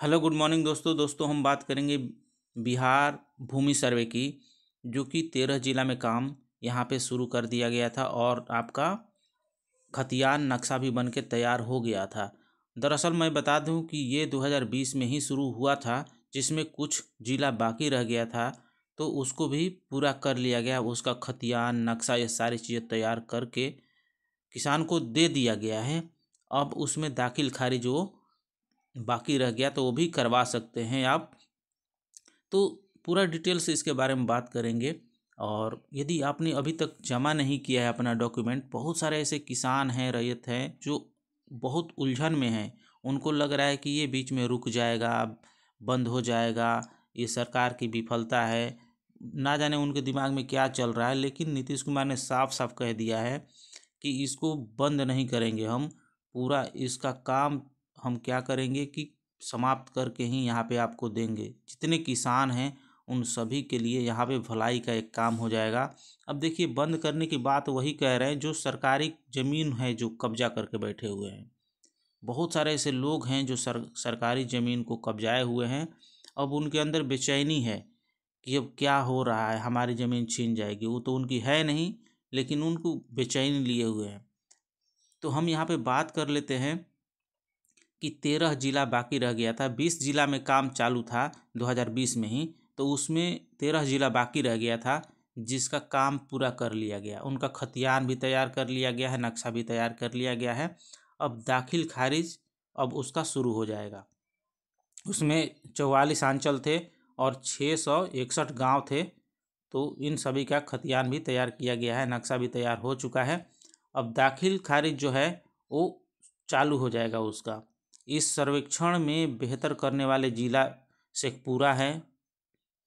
Hello good morning दोस्तों हम बात करेंगे बिहार भूमि सर्वे की, जो कि 13 जिला में काम यहाँ पे शुरू कर दिया गया था और आपका खतियान नक्शा भी बन के तैयार हो गया था। दरअसल मैं बता दूं कि ये 2020 में ही शुरू हुआ था, जिसमें कुछ जिला बाकी रह गया था, तो उसको भी पूरा कर लिया गया। उसका खतियान नक्शा ये सारी चीज़ें तैयार करके किसान को दे दिया गया है। अब उसमें दाखिल खारिज वो बाकी रह गया तो वो भी करवा सकते हैं आप। तो पूरा डिटेल से इसके बारे में बात करेंगे। और यदि आपने अभी तक जमा नहीं किया है अपना डॉक्यूमेंट, बहुत सारे ऐसे किसान हैं, रैयत हैं जो बहुत उलझन में हैं। उनको लग रहा है कि ये बीच में रुक जाएगा, बंद हो जाएगा, ये सरकार की विफलता है, ना जाने उनके दिमाग में क्या चल रहा है। लेकिन नीतीश कुमार ने साफ साफ कह दिया है कि इसको बंद नहीं करेंगे हम, पूरा इसका काम हम क्या करेंगे कि समाप्त करके ही यहाँ पे आपको देंगे। जितने किसान हैं उन सभी के लिए यहाँ पे भलाई का एक काम हो जाएगा। अब देखिए, बंद करने की बात वही कह रहे हैं जो सरकारी ज़मीन है, जो कब्जा करके बैठे हुए हैं। बहुत सारे ऐसे लोग हैं जो सरकारी ज़मीन को कब्जाए हुए हैं। अब उनके अंदर बेचैनी है कि अब क्या हो रहा है, हमारी ज़मीन छीन जाएगी। वो तो उनकी है नहीं, लेकिन उनको बेचैनी लिए हुए हैं। तो हम यहाँ पे बात कर लेते हैं कि 13 जिला बाकी रह गया था। 20 जिला में काम चालू था 2020 में ही, तो उसमें 13 जिला बाकी रह गया था, जिसका काम पूरा कर लिया गया। उनका खतियान भी तैयार कर लिया गया है, नक्शा भी तैयार कर लिया गया है। अब दाखिल खारिज अब उसका शुरू हो जाएगा। उसमें 44 अंचल थे और 661 गांव थे। तो इन सभी का खतियान भी तैयार किया गया है, नक्शा भी तैयार हो चुका है। अब दाखिल खारिज जो है वो चालू हो जाएगा उसका। इस सर्वेक्षण में बेहतर करने वाले जिला शेखपुरा है,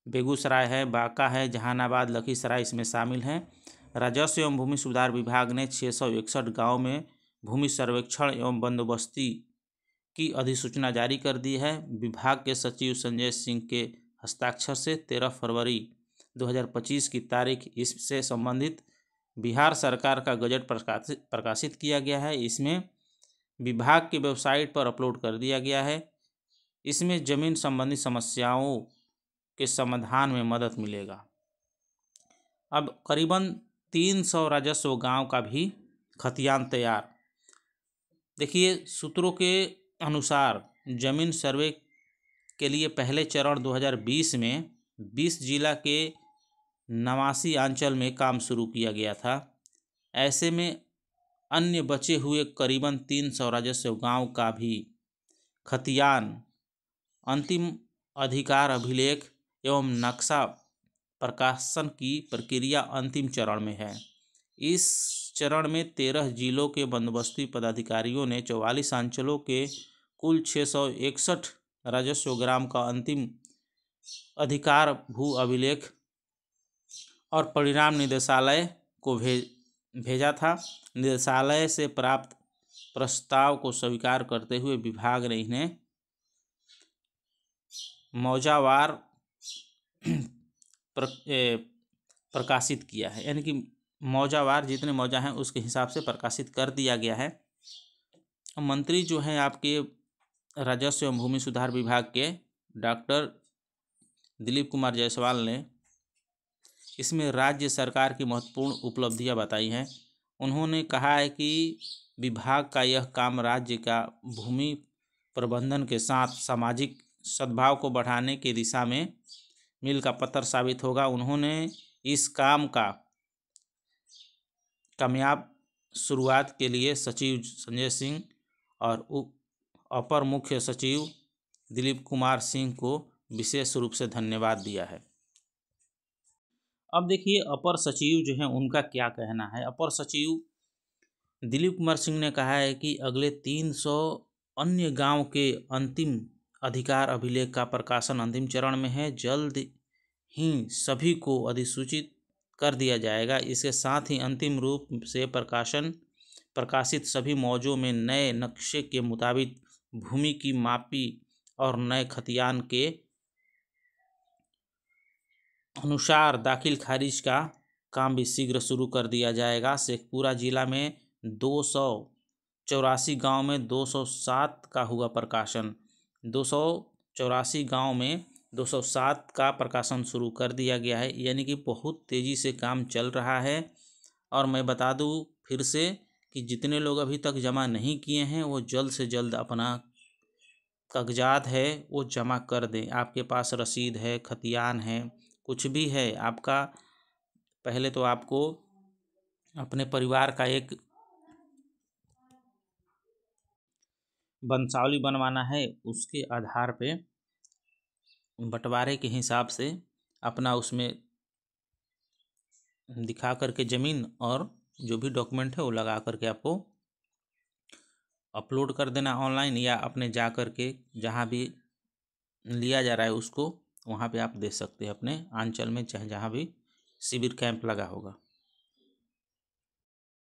बेगूसराय है, बांका है, जहानाबाद, लखीसराय इसमें शामिल हैं। राजस्व एवं भूमि सुधार विभाग ने 661 गाँव में भूमि सर्वेक्षण एवं बंदोबस्ती की अधिसूचना जारी कर दी है। विभाग के सचिव संजय सिंह के हस्ताक्षर से 13 फरवरी 2025 की तारीख इससे संबंधित बिहार सरकार का गजट प्रकाशित किया गया है। इसमें विभाग की वेबसाइट पर अपलोड कर दिया गया है। इसमें जमीन संबंधी समस्याओं के समाधान में मदद मिलेगा। अब करीबन 300 राजस्व गांव का भी खतियान तैयार। देखिए, सूत्रों के अनुसार जमीन सर्वे के लिए पहले चरण 2020 में 20 जिला के 89 अंचल में काम शुरू किया गया था। ऐसे में अन्य बचे हुए करीबन 300 राजस्व गांव का भी खतियान अंतिम अधिकार अभिलेख एवं नक्शा प्रकाशन की प्रक्रिया अंतिम चरण में है। इस चरण में 13 जिलों के बंदोबस्ती पदाधिकारियों ने 44 अंचलों के कुल 661 राजस्व ग्राम का अंतिम अधिकार भू अभिलेख और परिणाम निदेशालय को भेजा था। निदेशालय से प्राप्त प्रस्ताव को स्वीकार करते हुए विभाग ने इन्हें मौजावार प्रकाशित किया है, यानी कि मौजावार जितने मौजा हैं उसके हिसाब से प्रकाशित कर दिया गया है। मंत्री जो हैं आपके राजस्व एवं भूमि सुधार विभाग के डॉक्टर दिलीप कुमार जायसवाल ने इसमें राज्य सरकार की महत्वपूर्ण उपलब्धियां बताई हैं। उन्होंने कहा है कि विभाग का यह काम राज्य का भूमि प्रबंधन के साथ सामाजिक सद्भाव को बढ़ाने की दिशा में मील का पत्थर साबित होगा। उन्होंने इस काम का कामयाब शुरुआत के लिए सचिव संजय सिंह और अपर मुख्य सचिव दिलीप कुमार सिंह को विशेष रूप से धन्यवाद दिया है। अब देखिए, अपर सचिव जो हैं उनका क्या कहना है। अपर सचिव दिलीप कुमार सिंह ने कहा है कि अगले 300 अन्य गांव के अंतिम अधिकार अभिलेख का प्रकाशन अंतिम चरण में है। जल्द ही सभी को अधिसूचित कर दिया जाएगा। इसके साथ ही अंतिम रूप से प्रकाशित सभी मौजों में नए नक्शे के मुताबिक भूमि की मापी और नए खतियान के अनुसार दाखिल खारिज का काम भी शीघ्र शुरू कर दिया जाएगा। शेखपुरा जिला में 284 गांव में 207 का हुआ प्रकाशन। 84 गांव में 207 का प्रकाशन शुरू कर दिया गया है, यानी कि बहुत तेज़ी से काम चल रहा है। और मैं बता दूं फिर से कि जितने लोग अभी तक जमा नहीं किए हैं वो जल्द से जल्द अपना कागजात है वो जमा कर दें। आपके पास रसीद है, खतियान है, कुछ भी है आपका, पहले तो आपको अपने परिवार का एक वंशावली बनवाना है। उसके आधार पे बंटवारे के हिसाब से अपना उसमें दिखा करके ज़मीन और जो भी डॉक्यूमेंट है वो लगा करके आपको अपलोड कर देना ऑनलाइन, या अपने जा करके जहाँ भी लिया जा रहा है उसको वहाँ पे आप दे सकते हैं, अपने अंचल में चाहे जहाँ भी शिविर कैंप लगा होगा।